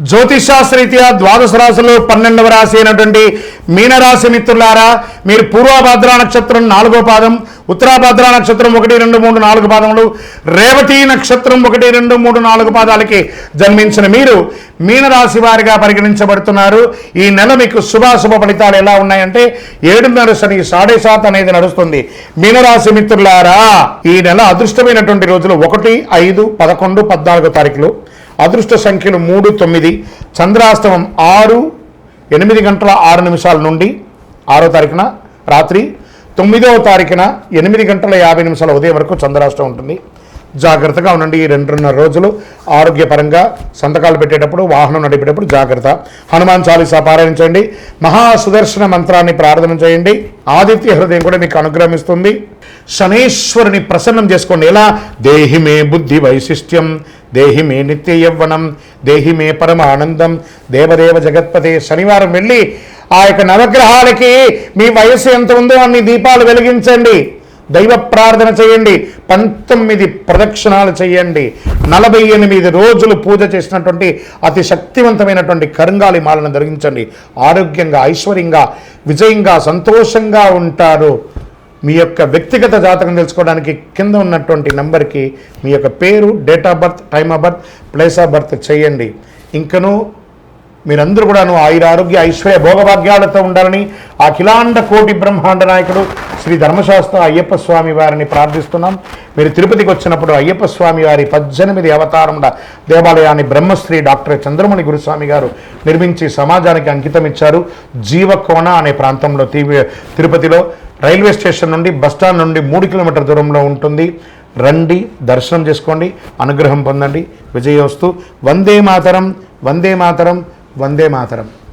జ్యోతిషాస్త్రరీత్యా ద్వాదశ రాశులు 12వ రాశి అయినటువంటి మీనరాశి మిత్రులారా, మీరు పూర్వభద్ర నక్షత్రం 4వ పాదం, ఉత్తరాభద్ర నక్షత్రం 1, 2, 3, 4 పాదములు, రేవతి నక్షత్రం 1, 2, 3, 4 పాదాలకి జన్మించిన మీరు మీనరాశి వారిగా పరిగణించబడుతున్నారు. ఈ నెల మీకు శుభాశుభ ఫలితాలు ఎలా ఉన్నాయంటే 7.5 శని 7.5 అనేది నడుస్తుంది. మీనరాశి మిత్రులారా, ఈ నెల అదృష్టమైనటువంటి రోజులు 1, 5, 11, 14 తారీఖులు. అదృష్ట సంఖ్యలు 3, 9. చంద్రాష్టమం 6, 8 గంటల 6 నిమిషాల నుండి 6వ తారీఖున రాత్రి, 9వ తారీఖున 8 గంటల 50 నిమిషాల ఉదయం వరకు చంద్రాష్టం ఉంటుంది. జాగ్రత్తగా ఉండండి. ఈ 2.5 రోజులు ఆరోగ్యపరంగా సంతకాలు పెట్టేటప్పుడు, వాహనం నడిపేటప్పుడు జాగ్రత్త. హనుమాన్ చాలీసా పారాయణించండి. మహాసుదర్శన మంత్రాన్ని ప్రార్థన చేయండి. ఆదిత్య హృదయం కూడా మీకు అనుగ్రహిస్తుంది. శనేశ్వరుని ప్రసన్నం చేసుకోండి. ఎలా? దేహి మే బుద్ధి వైశిష్ట్యం, దేహి మే నిత్య యవ్వనం, దేహి మే పరమ ఆనందం, దేవదేవ జగత్పతే. శనివారం వెళ్ళి ఆ యొక్క నవగ్రహాలకి మీ వయస్సు ఎంత ఉందో అన్ని దీపాలు వెలిగించండి. దైవ ప్రార్థన చేయండి. 19 ప్రదక్షిణాలు చేయండి. 48 రోజులు పూజ చేసినటువంటి అతి శక్తివంతమైనటువంటి కరుంగాలి మాలను ధరించండి. ఆరోగ్యంగా, ఐశ్వర్యంగా, విజయంగా, సంతోషంగా ఉంటారు. మీ యొక్క వ్యక్తిగత జాతకం తెలుసుకోవడానికి కింద ఉన్నటువంటి నంబర్కి మీ యొక్క పేరు, date of birth, time of birth, place of birth చేయండి. ఇంకనూ మీరందరూ కూడాను ఆయురారోగ్య ఐశ్వర్య భోగభాగ్యాలతో ఉండాలని అఖిలాండ కోటి బ్రహ్మాండ నాయకుడు శ్రీ ధర్మశాస్త్ర అయ్యప్ప స్వామి వారిని ప్రార్థిస్తున్నాం. మీరు తిరుపతికి వచ్చినప్పుడు అయ్యప్ప స్వామి వారి 18 అవతారముల దేవాలయాన్ని బ్రహ్మశ్రీ డాక్టర్ చంద్రమణి గురుస్వామి గారు నిర్మించి సమాజానికి అంకితం ఇచ్చారు. జీవకోణ అనే ప్రాంతంలో తిరుపతిలో రైల్వే స్టేషన్ నుండి, బస్టాండ్ నుండి 3 కిలోమీటర్ల దూరంలో ఉంటుంది. రండి, దర్శనం చేసుకోండి, అనుగ్రహం పొందండి. విజయోస్తు. వందే మాతరం, వందే మాతరం, వందే మాతరం.